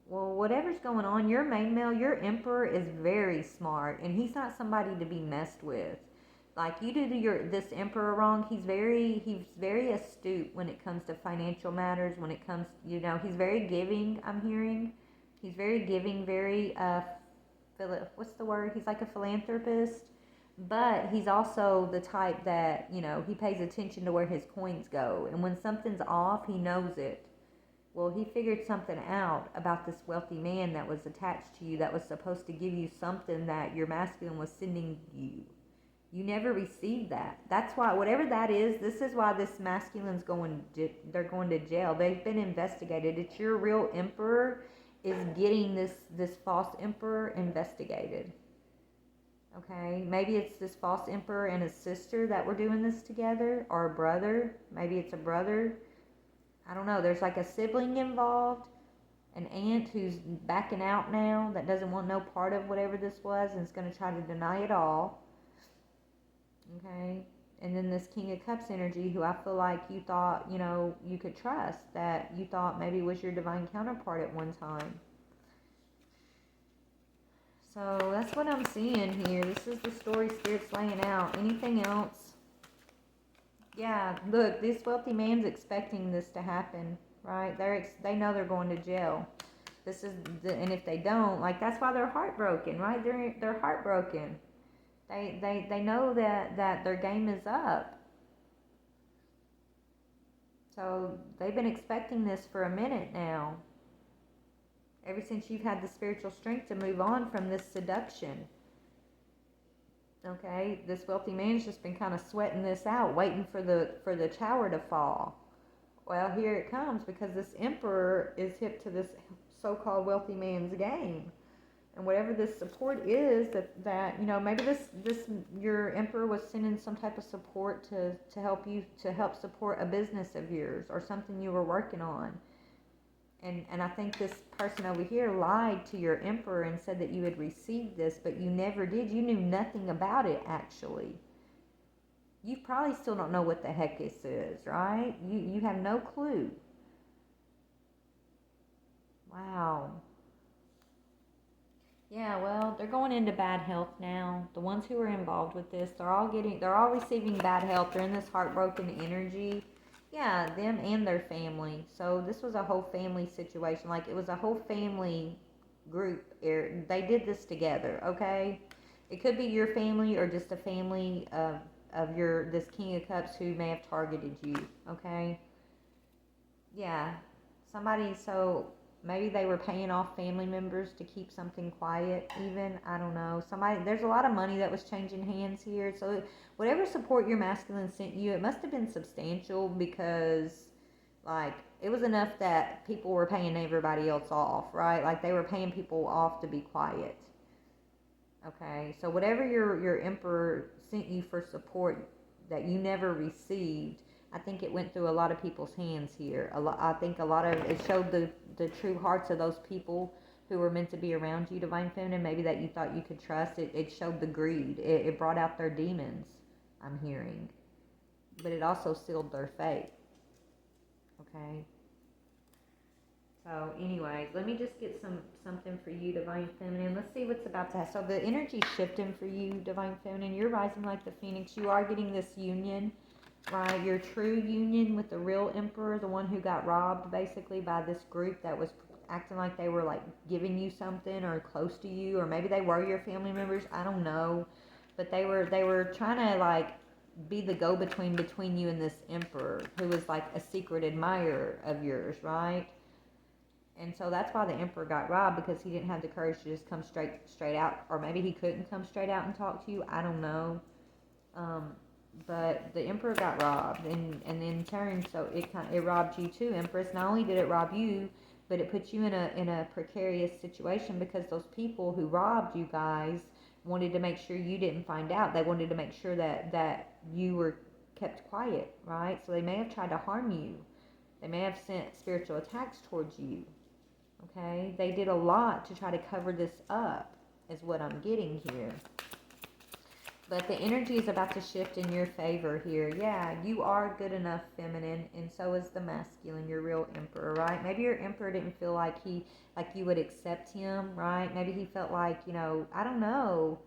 well, whatever's going on, your main male, your emperor is very smart, and he's not somebody to be messed with. Like, you do this emperor wrong, he's very astute when it comes to financial matters, when it comes, he's very giving, I'm hearing. He's very giving, very, what's the word? He's like a philanthropist, but he's also the type that, he pays attention to where his coins go. And when something's off, he knows it. Well, he figured something out about this wealthy man that was attached to you, that was supposed to give you something that your masculine was sending you. You never received that. That's why, whatever that is, this is why this masculine's they're going to jail. They've been investigated. It's your real emperor is getting this false emperor investigated. Okay, maybe it's this false emperor and his sister that were doing this together, or a brother. Maybe it's a brother. I don't know. There's like a sibling involved, an aunt who's backing out now, that doesn't want no part of whatever this was, and is going to try to deny it all. Okay, and then this King of Cups energy, who I feel like you thought, you could trust, that you thought maybe was your divine counterpart at one time. So that's what I'm seeing here. This is the story Spirit's laying out. Anything else? Yeah, look, this wealthy man's expecting this to happen, right? They know they're going to jail. And if they don't, like, that's why they're heartbroken, right? They're heartbroken. They know that their game is up. So they've been expecting this for a minute now. Ever since you've had the spiritual strength to move on from this seduction. Okay, this wealthy man's just been kind of sweating this out, waiting for the tower to fall. Well, here it comes, because this emperor is hip to this so-called wealthy man's game. And whatever this support is, that maybe this your emperor was sending some type of support to help support a business of yours, or something you were working on. And I think this person over here lied to your emperor and said that you had received this, but you never did. You knew nothing about it, actually. You probably still don't know what the heck this is, right? You have no clue. Wow. Yeah, well, they're going into bad health now. The ones who are involved with this, they're all receiving bad health. They're in this heartbroken energy. Yeah, them and their family. So this was a whole family situation. Like, it was a whole family group. They did this together, okay? It could be your family, or just a family of this King of Cups who may have targeted you, okay? Yeah, so maybe they were paying off family members to keep something quiet, even. I don't know. There's a lot of money that was changing hands here. So whatever support your masculine sent you, it must have been substantial, because, like, it was enough that people were paying everybody else off, right? Like, they were paying people off to be quiet. Okay, so whatever your emperor sent you for support that you never received, I think it went through a lot of people's hands here. I think a lot of it showed the true hearts of those people who were meant to be around you, Divine Feminine, maybe that you thought you could trust. It showed the greed. It brought out their demons, I'm hearing. but it also sealed their fate. Okay. So, anyways, let me just get something for you, Divine Feminine. Let's see what's about to happen. So, the energy's shifting for you, Divine Feminine. You're rising like the Phoenix. You are getting this union, right? Your true union with the real Emperor, the one who got robbed basically by this group that was acting like they were like giving you something or close to you, or maybe they were your family members. I don't know, but they were trying to like be the go-between between you and this Emperor who was like a secret admirer of yours, right? And so that's why the Emperor got robbed, because he didn't have the courage to just come straight out, or maybe he couldn't come straight out and talk to you. I don't know. Um, but the Emperor got robbed, and in turn, so it robbed you too, Empress. Not only did it rob you, but it put you in a precarious situation, because those people who robbed you guys wanted to make sure you didn't find out. They wanted to make sure that you were kept quiet, right? So they may have tried to harm you. They may have sent spiritual attacks towards you. Okay, they did a lot to try to cover this up, is what I'm getting here. But the energy is about to shift in your favor here. Yeah, you are good enough, feminine, and so is the masculine, your real Emperor, right? Maybe your Emperor didn't feel like you would accept him, right? Maybe he felt like, I don't know.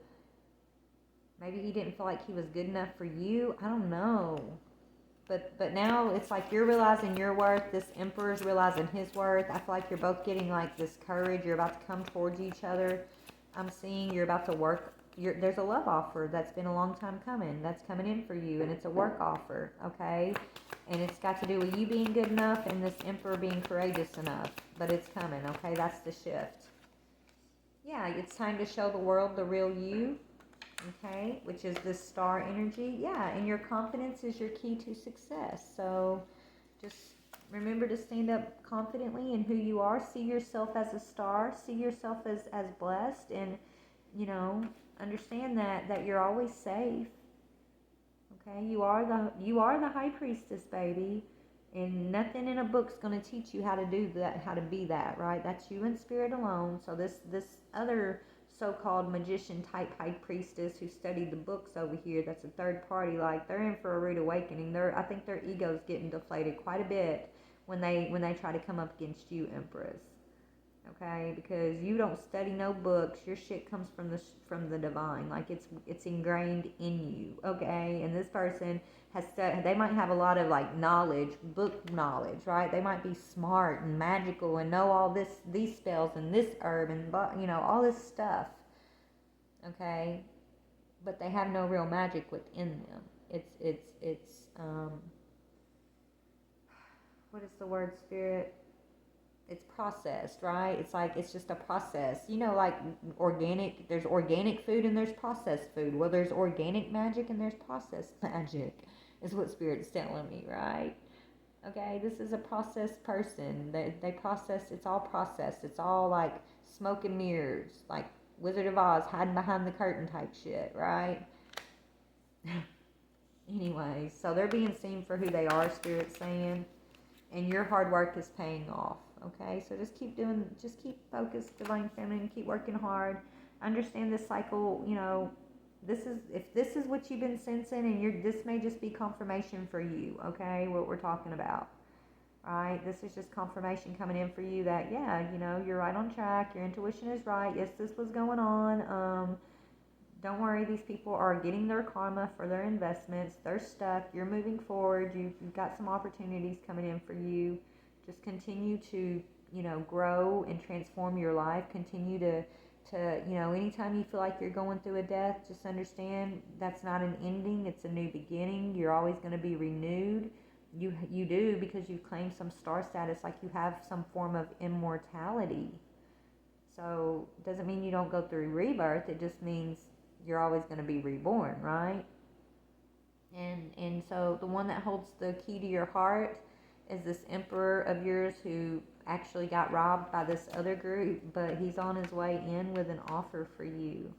Maybe he didn't feel like he was good enough for you. I don't know. But now it's like you're realizing your worth. This Emperor's realizing his worth. I feel like you're both getting like this courage. You're about to come towards each other. I'm seeing you're about to work. There's a love offer that's been a long time coming. That's coming in for you, and it's a work offer, okay? And it's got to do with you being good enough and this Emperor being courageous enough. But it's coming, okay? That's the shift. Yeah, it's time to show the world the real you. Okay, which is this star energy. Yeah, and your confidence is your key to success. So just remember to stand up confidently in who you are. See yourself as a star. See yourself as blessed, and understand that you're always safe. Okay, you are the high priestess, baby, and nothing in a book's going to teach you how to do that, how to be that, right? That's you in spirit alone. So this other so-called magician type high priestess who studied the books over here, that's a third party, like they're in for a rude awakening. I think their ego's getting deflated quite a bit when they try to come up against you, Empress. Okay, because you don't study no books. Your shit comes from the divine, like it's ingrained in you. Okay, and this person they might have a lot of like knowledge, book knowledge, right? They might be smart and magical and know all these spells and this herb and all this stuff. Okay, but they have no real magic within them. It's what is the word, Spirit? It's processed, right? It's like it's just a process. Like organic, there's organic food and there's processed food. Well, there's organic magic and there's processed magic, is what Spirit's telling me, right? Okay, this is a processed person. They process, it's all processed. It's all like smoke and mirrors, like Wizard of Oz, hiding behind the curtain type shit, right? Anyways, so they're being seen for who they are, Spirit's saying, and your hard work is paying off. Okay, so just keep focused, Divine Feminine, keep working hard. Understand this cycle, if this is what you've been sensing, and this may just be confirmation for you, okay, what we're talking about. Right? This is just confirmation coming in for you that, yeah, you're right on track, your intuition is right, yes, this was going on. Don't worry, these people are getting their karma for their investments. They're stuck. You're moving forward. You've got some opportunities coming in for you. Just continue to, grow and transform your life. Continue to anytime you feel like you're going through a death, just understand that's not an ending. It's a new beginning. You're always going to be renewed. You do, because you've claimed some star status, like you have some form of immortality. So it doesn't mean you don't go through rebirth. It just means you're always going to be reborn, right? And so the one that holds the key to your heart is this Emperor of yours who actually got robbed by this other group, but he's on his way in with an offer for you.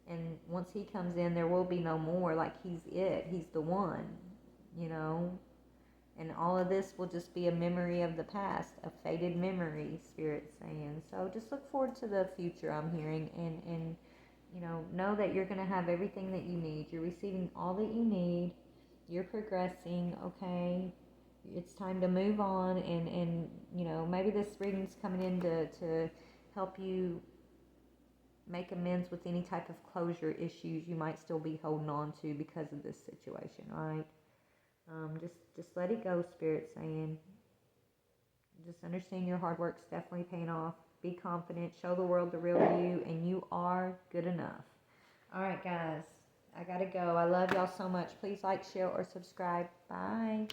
And once he comes in, there will be no more. Like, he's the one, and all of this will just be a memory of the past, a faded memory, Spirit's saying. So just look forward to the future, I'm hearing, and know that you're going to have everything that you need. You're receiving all that you need. You're progressing, okay? It's time to move on, and you know, maybe this reading's coming in to help you make amends with any type of closure issues you might still be holding on to because of this situation, all right? Just let it go, Spirit saying. Just understand your hard work's definitely paying off. Be confident, show the world the real you, and you are good enough. All right, guys, I gotta go. I love y'all so much. Please like, share, or subscribe. Bye.